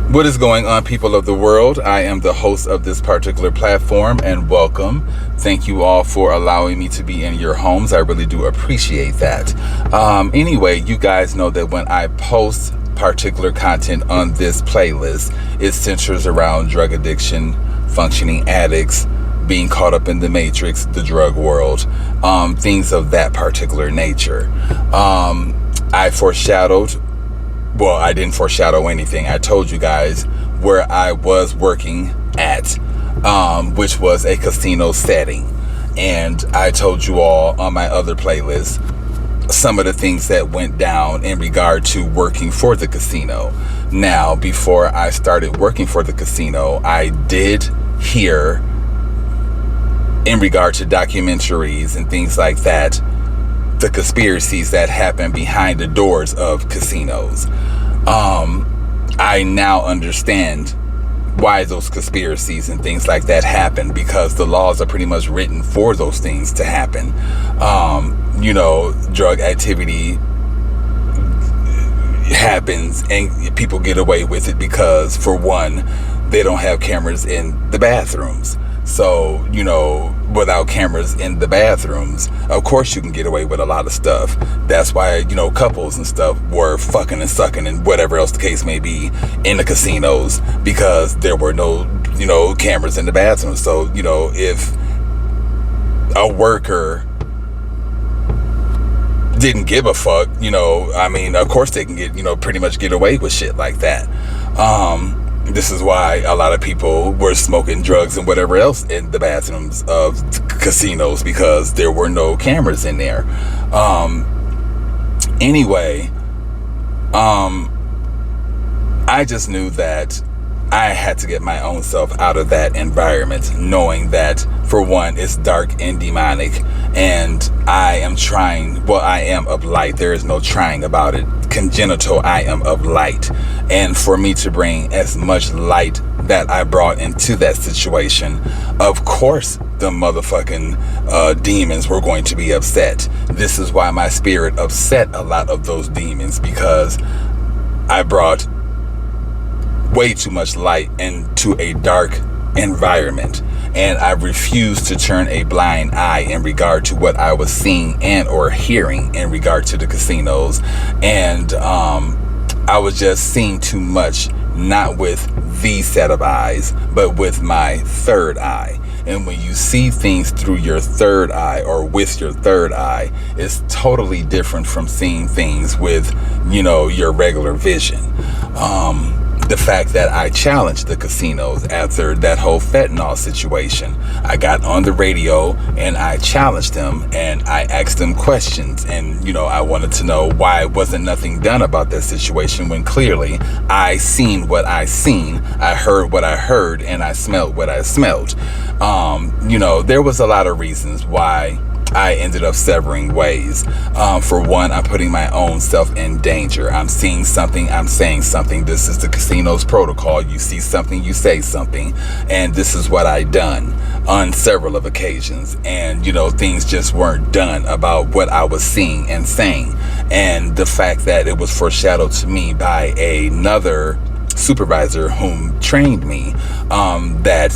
What is going on, people of the world? I am the host of this particular platform, and welcome. Thank you all for allowing me to be in your homes. I really do appreciate that. Anyway, you guys know that when I post particular content on this playlist, it centers around drug addiction, functioning addicts, being caught up in the matrix, the drug world, things of that particular nature. I foreshadowed Well, I didn't foreshadow anything. I told you guys where I was working at, which was a casino setting. And I told you all on my other playlist some of the things that went down in regard to working for the casino. Now, before I started working for the casino, I did hear, in regard to documentaries and things like that, the conspiracies that happen behind the doors of casinos. I now understand why those conspiracies and things like that happen, because the laws are pretty much written for those things to happen. Drug activity happens and people get away with it because, for one, they don't have cameras in the bathrooms. So, without cameras in the bathrooms, of course you can get away with a lot of stuff. That's why, couples and stuff were fucking and sucking and whatever else the case may be in the casinos, because there were no, cameras in the bathrooms. So, if a worker didn't give a fuck, of course they can get, pretty much get away with shit like that. This is why a lot of people were smoking drugs and whatever else in the bathrooms of casinos, because there were no cameras in there. Anyway, I just knew that I had to get my own self out of that environment, knowing that, for one, it's dark and demonic, and I am of light. There is no trying about it. Congenital, I am of light. And for me to bring as much light that I brought into that situation, of course the motherfucking demons were going to be upset. This is why my spirit upset a lot of those demons, because I brought way too much light into a dark environment, and I refused to turn a blind eye in regard to what I was seeing and or hearing in regard to the casinos. And I was just seeing too much, not with the set of eyes, but with my third eye. And when you see things through your third eye, or with your third eye, it's totally different from seeing things with, your regular vision. The fact that I challenged the casinos after that whole fentanyl situation. I got on the radio and I challenged them, and I asked them questions, and I wanted to know why wasn't nothing done about that situation, when clearly I seen what I seen, I heard what I heard, and I smelled what I smelled. There was a lot of reasons why I ended up severing ways. For one, I'm putting my own self in danger. I'm seeing something, I'm saying something. This is the casino's protocol. You see something, you say something. And this is what I done on several of occasions. And, things just weren't done about what I was seeing and saying. And the fact that it was foreshadowed to me by another supervisor whom trained me, that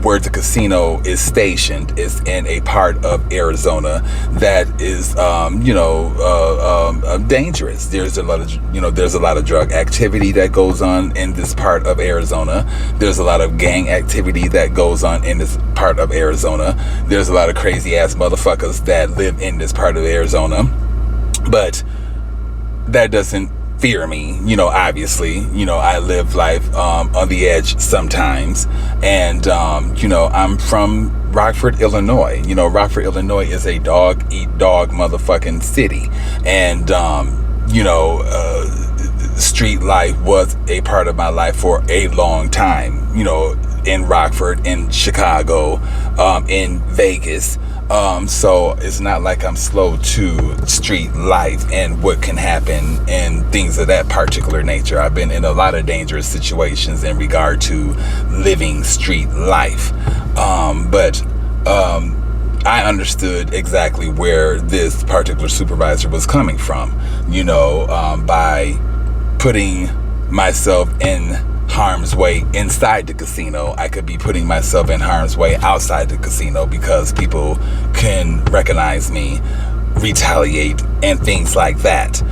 where the casino is stationed is in a part of Arizona that is dangerous. There's a lot of drug activity that goes on in this part of Arizona. There's a lot of gang activity that goes on in this part of Arizona. There's a lot of crazy ass motherfuckers that live in this part of Arizona, but that doesn't fear me. Obviously, I live life on the edge sometimes, and I'm from Rockford, Illinois. Rockford, Illinois is a dog eat dog motherfucking city, and street life was a part of my life for a long time. In Rockford, in Chicago, in Vegas. So it's not like I'm slow to street life and what can happen and things of that particular nature. I've been in a lot of dangerous situations in regard to living street life. But I understood exactly where this particular supervisor was coming from, by putting myself in harm's way inside the casino, I could be putting myself in harm's way outside the casino, because people can recognize me, retaliate, and things like that.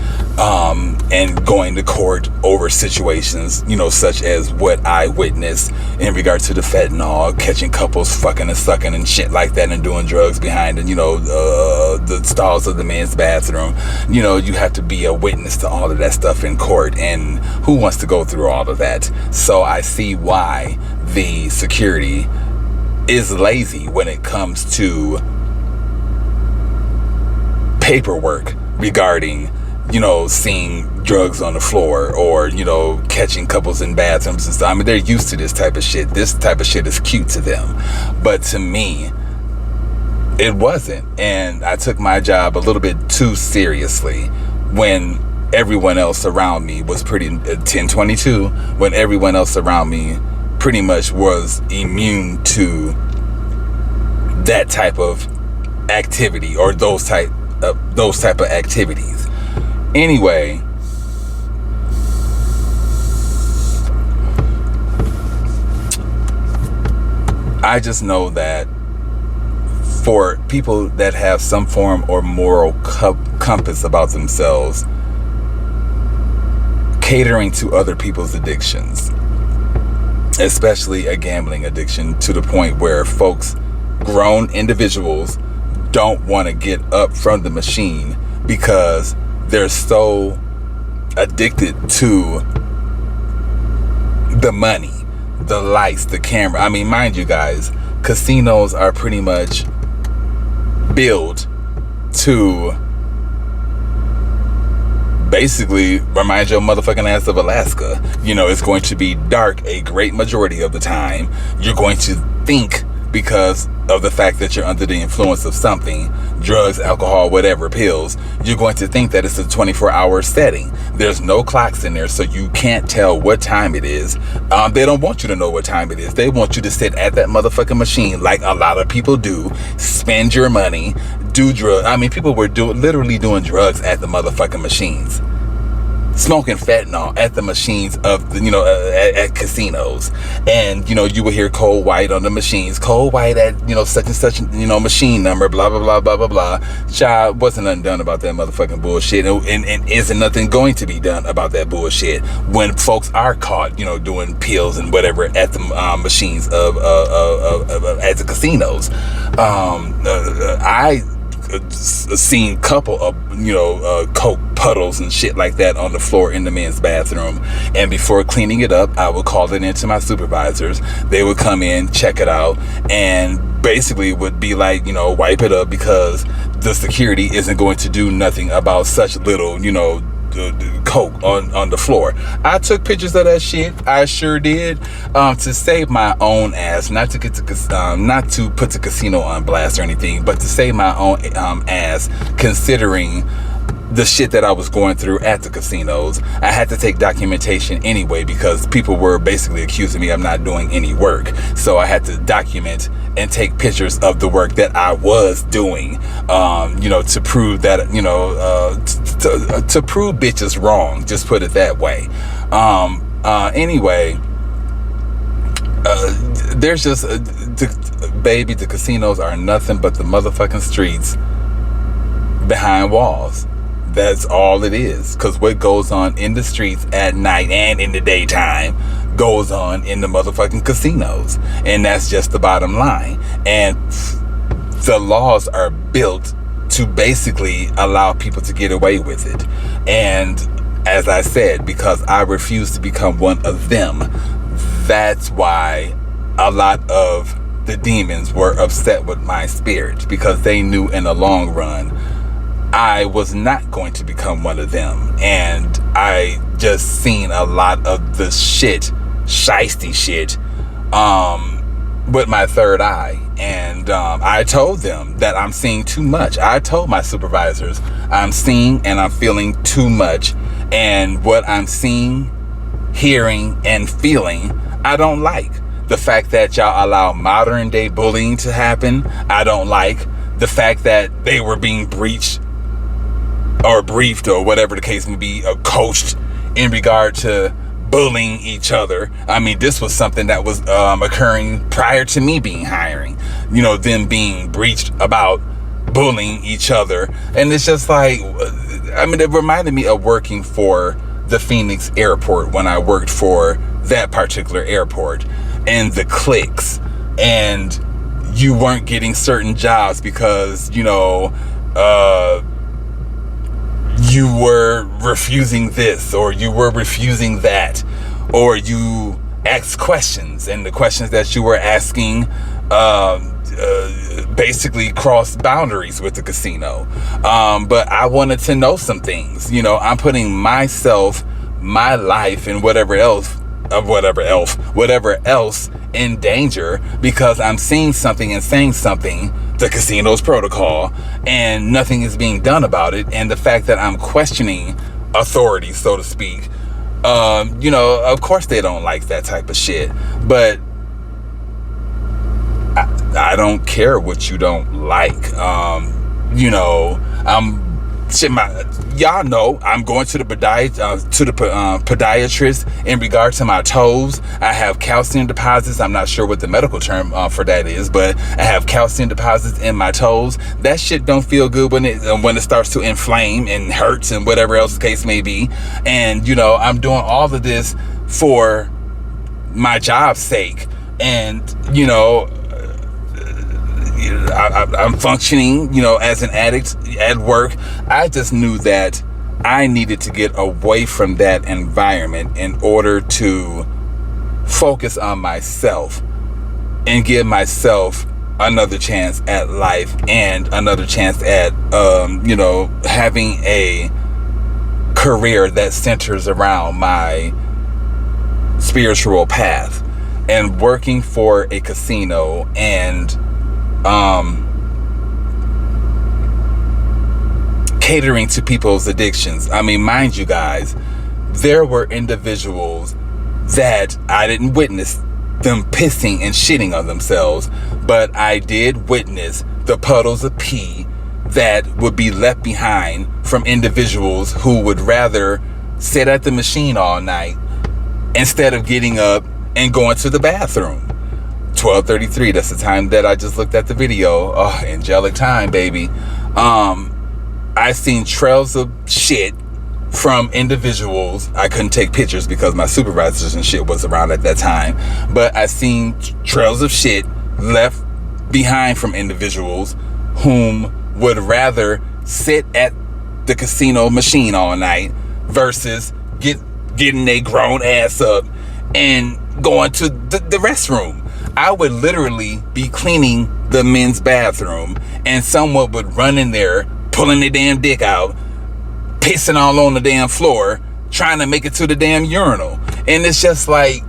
And going to court over situations, such as what I witnessed in regard to the fentanyl, catching couples fucking and sucking and shit like that, and doing drugs behind, the stalls of the men's bathroom. You have to be a witness to all of that stuff in court, and who wants to go through all of that? So I see why the security is lazy when it comes to paperwork regarding seeing drugs on the floor, or catching couples in bathrooms and stuff. I mean, they're used to this type of shit. This type of shit is cute to them, but to me it wasn't. And I took my job a little bit too seriously when everyone else around me was pretty 1022 when everyone else around me pretty much was immune to that type of activity, or those type of activities. Anyway, I just know that for people that have some form or moral compass about themselves, catering to other people's addictions, especially a gambling addiction, to the point where folks, grown individuals, don't want to get up from the machine because they're so addicted to the money, the lights, the camera. I mean, mind you guys, casinos are pretty much built to basically remind your motherfucking ass of Alaska. It's going to be dark a great majority of the time. You're going to think, because of the fact that you're under the influence of something, drugs, alcohol, whatever, pills, you're going to think that it's a 24-hour setting. There's no clocks in there, so you can't tell what time it is. They don't want you to know what time it is. They want you to sit at that motherfucking machine, like a lot of people do, spend your money, do drugs. I mean, people were literally doing drugs at the motherfucking machines. Smoking fentanyl at the machines of the, at casinos. And, you will hear cold white on the machines, cold white at, such and such, machine number, blah, blah, blah, blah, blah, blah. Child, wasn't nothing done about that motherfucking bullshit. And isn't nothing going to be done about that bullshit when folks are caught, doing pills and whatever at the machines of at the casinos. I seen couple of coke puddles and shit like that on the floor in the men's bathroom, and before cleaning it up, I would call it into my supervisors. They would come in, check it out, and basically would be like, wipe it up, because the security isn't going to do nothing about such little coke on the floor. I took pictures of that shit. I sure did, to save my own ass, not to put the casino on blast or anything, but to save my own ass, considering the shit that I was going through at the casinos. I had to take documentation anyway, because people were basically accusing me of not doing any work. So I had to document and take pictures of the work that I was doing, to prove that, to prove bitches wrong, just put it that way. Anyway, there's just, the casinos are nothing but the motherfucking streets behind walls. That's all it is. Because what goes on in the streets at night and in the daytime goes on in the motherfucking casinos. And that's just the bottom line. And the laws are built to basically allow people to get away with it. And as I said, because I refuse to become one of them, that's why a lot of the demons were upset with my spirit, because they knew in the long run I was not going to become one of them. And I just seen a lot of the shiesty shit with my third eye. And I told them that I'm seeing too much. I told my supervisors I'm seeing and I'm feeling too much, and what I'm seeing, hearing, and feeling, I don't like. The fact that y'all allow modern day bullying to happen, I don't like. The fact that they were being breached or briefed, or whatever the case may be, coached in regard to bullying each other. I mean, this was something that was occurring prior to me being hiring, them being breached about bullying each other. And it's just like, I mean, it reminded me of working for the Phoenix airport when I worked for that particular airport, and the cliques, and you weren't getting certain jobs because, you were refusing this, or you were refusing that, or you asked questions, and the questions that you were asking basically crossed boundaries with the casino. But I wanted to know some things. I'm putting myself, my life, and whatever else in danger because I'm seeing something and saying something, the casino's protocol, and nothing is being done about it. And the fact that I'm questioning authority, so to speak, of course they don't like that type of shit. But I don't care what you don't like. Y'all know I'm going to the podiatrist in regard to my toes. I have calcium deposits. I'm not sure what the medical term for that is, but I have calcium deposits in my toes. That shit don't feel good when it starts to inflame and hurts and whatever else the case may be. And I'm doing all of this for my job's sake, and I'm functioning, as an addict at work. I just knew that I needed to get away from that environment in order to focus on myself and give myself another chance at life and another chance at, having a career that centers around my spiritual path. And working for a casino and catering to people's addictions. I mean, mind you guys, there were individuals that I didn't witness them pissing and shitting on themselves, but I did witness the puddles of pee that would be left behind from individuals who would rather sit at the machine all night instead of getting up and going to the bathroom. 12:33, that's the time that I just looked at the video. Oh, angelic time, baby. I seen trails of shit from individuals. I couldn't take pictures because my supervisors and shit was around at that time, but I seen trails of shit left behind from individuals whom would rather sit at the casino machine all night versus getting a grown ass up and going to the restroom. I would literally be cleaning the men's bathroom and someone would run in there, pulling their damn dick out, pissing all on the damn floor, trying to make it to the damn urinal. And it's just like,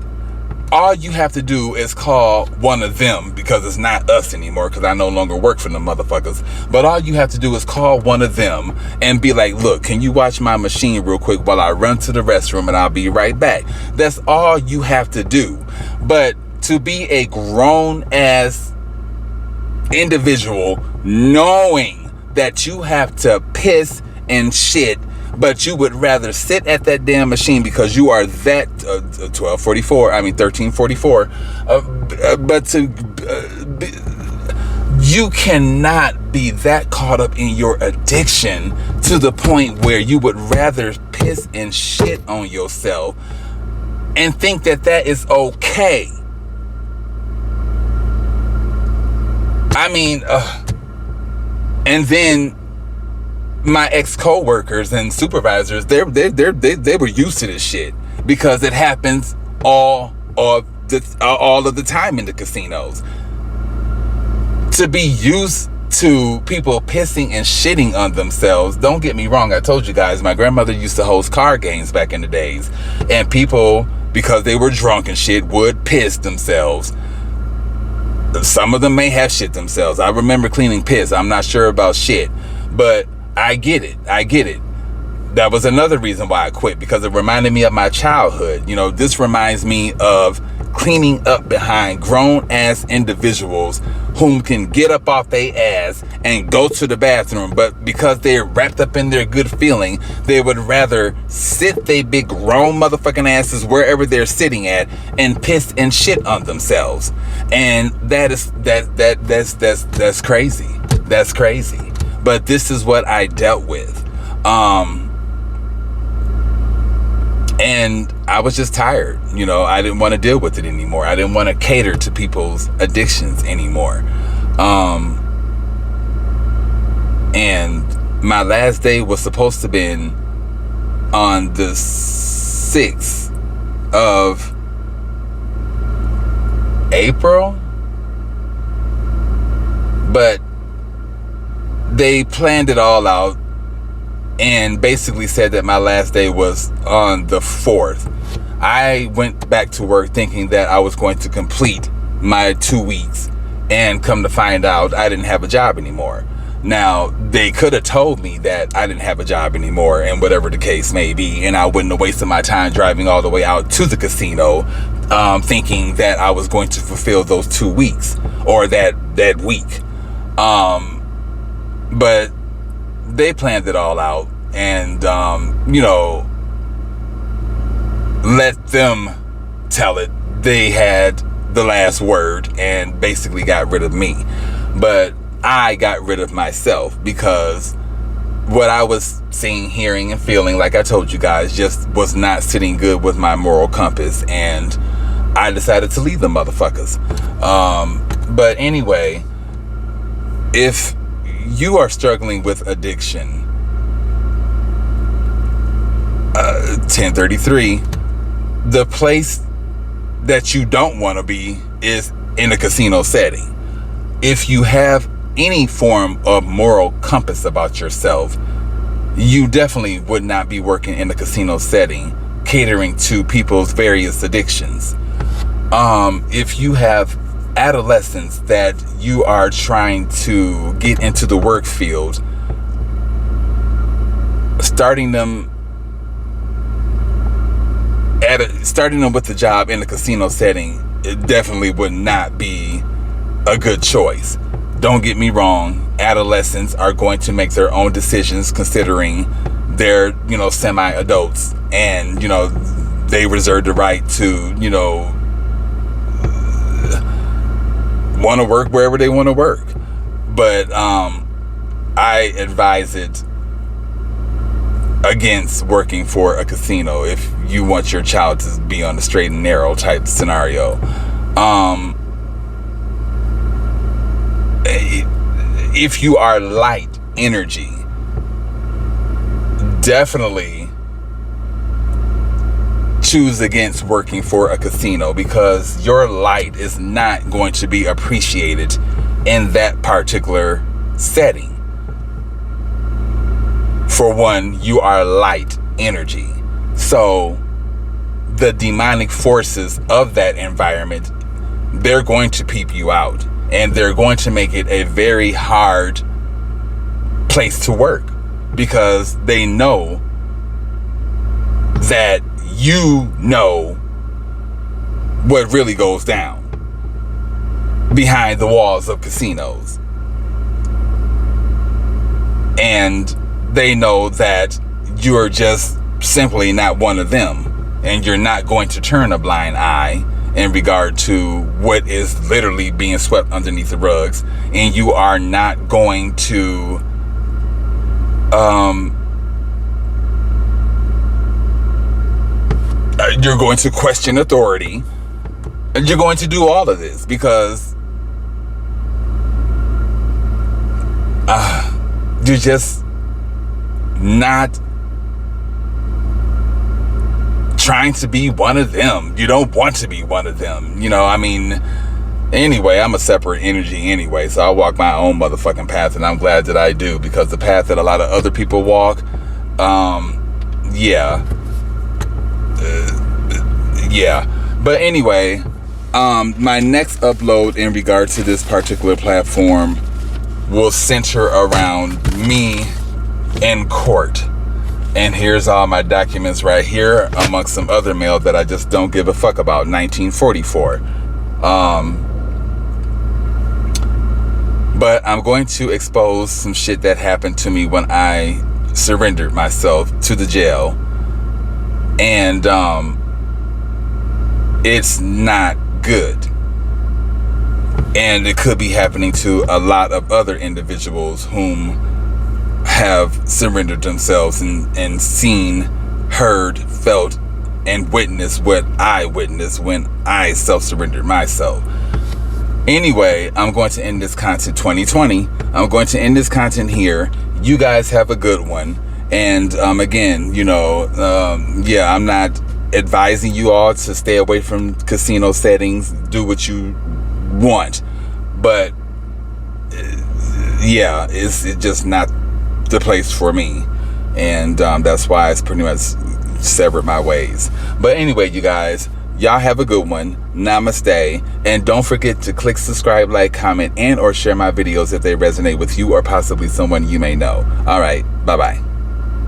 all you have to do is call one of them, because it's not us anymore, because I no longer work for them motherfuckers. But all you have to do is call one of them and be like, look, can you watch my machine real quick while I run to the restroom and I'll be right back. That's all you have to do. But to be a grown ass individual knowing that you have to piss and shit, but you would rather sit at that damn machine because you are that 1344, but you cannot be that caught up in your addiction to the point where you would rather piss and shit on yourself and think that that is okay. I mean, and then my ex-co-workers and supervisors, they were used to this shit because it happens all of the time in the casinos. To be used to people pissing and shitting on themselves, don't get me wrong, I told you guys, my grandmother used to host card games back in the days, and people, because they were drunk and shit, would piss themselves. Some of them may have shit themselves. I remember cleaning piss. I'm not sure about shit, but I get it. That was another reason why I quit, because it reminded me of my childhood. This reminds me of cleaning up behind grown ass individuals whom can get up off their ass and go to the bathroom, but because they're wrapped up in their good feeling, they would rather sit they big grown motherfucking asses wherever they're sitting at and piss and shit on themselves. And that's crazy. That's crazy. But this is what I dealt with. And I was just tired. You know, I didn't want to deal with it anymore. I didn't want to cater to people's addictions anymore. And my last day was supposed to have been on the 6th of April. But they planned it all out and basically said that my last day was on the 4th. I went back to work thinking that I was going to complete my 2 weeks, and come to find out I didn't have a job anymore. Now, they could have told me that I didn't have a job anymore, and whatever the case may be, and I wouldn't have wasted my time driving all the way out to the casino, thinking that I was going to fulfill those 2 weeks or that week. But they planned it all out, and you know, let them tell it. They had the last word and basically got rid of me. But I got rid of myself, because what I was seeing, hearing, and feeling, like I told you guys, just was not sitting good with my moral compass, and I decided to leave the motherfuckers. But anyway, if you are struggling with addiction, 1033, the place that you don't want to be is in a casino setting. If you have any form of moral compass about yourself, you definitely would not be working in a casino setting, catering to people's various addictions. If you have adolescents that you are trying to get into the work field, starting them with the job in a casino setting, it definitely would not be a good choice. Don't get me wrong, adolescents are going to make their own decisions, considering they're, you know, semi-adults, and, you know, they reserve the right to, you know, want to work wherever they want to work. But I advise it against working for a casino if you want your child to be on the straight and narrow type scenario. If you are light energy, definitely choose against working for a casino, because your light is not going to be appreciated in that particular setting. For one, you are light energy, so the demonic forces of that environment, they're going to peep you out, and they're going to make it a very hard place to work, because they know that you know what really goes down behind the walls of casinos. And they know that you're just simply not one of them, and you're not going to turn a blind eye in regard to what is literally being swept underneath the rugs, and you are not going to you're going to question authority, and you're going to do all of this because you're just not trying to be one of them. You don't want to be one of them. You know, I mean, anyway, I'm a separate energy anyway, so I walk my own motherfucking path, and I'm glad that I do, because the path that a lot of other people walk, yeah. But anyway, my next upload in regard to this particular platform will center around me in court. And here's all my documents right here, amongst some other mail that I just don't give a fuck about. 1944. But I'm going to expose some shit that happened to me when I surrendered myself to the jail. And it's not good. And it could be happening to a lot of other individuals whom have surrendered themselves and seen, heard, felt, and witnessed what I witnessed when I self-surrendered myself. Anyway, I'm going to end this content 2020. I'm going to end this content here. You guys have a good one. And again, you know, yeah, I'm not advising you all to stay away from casino settings. Do what you want. But yeah, it's just not the place for me. And that's why it's pretty much severed my ways. But anyway, you guys, y'all have a good one. Namaste. And don't forget to click subscribe, like, comment, and or share my videos if they resonate with you or possibly someone you may know. All right. Bye-bye.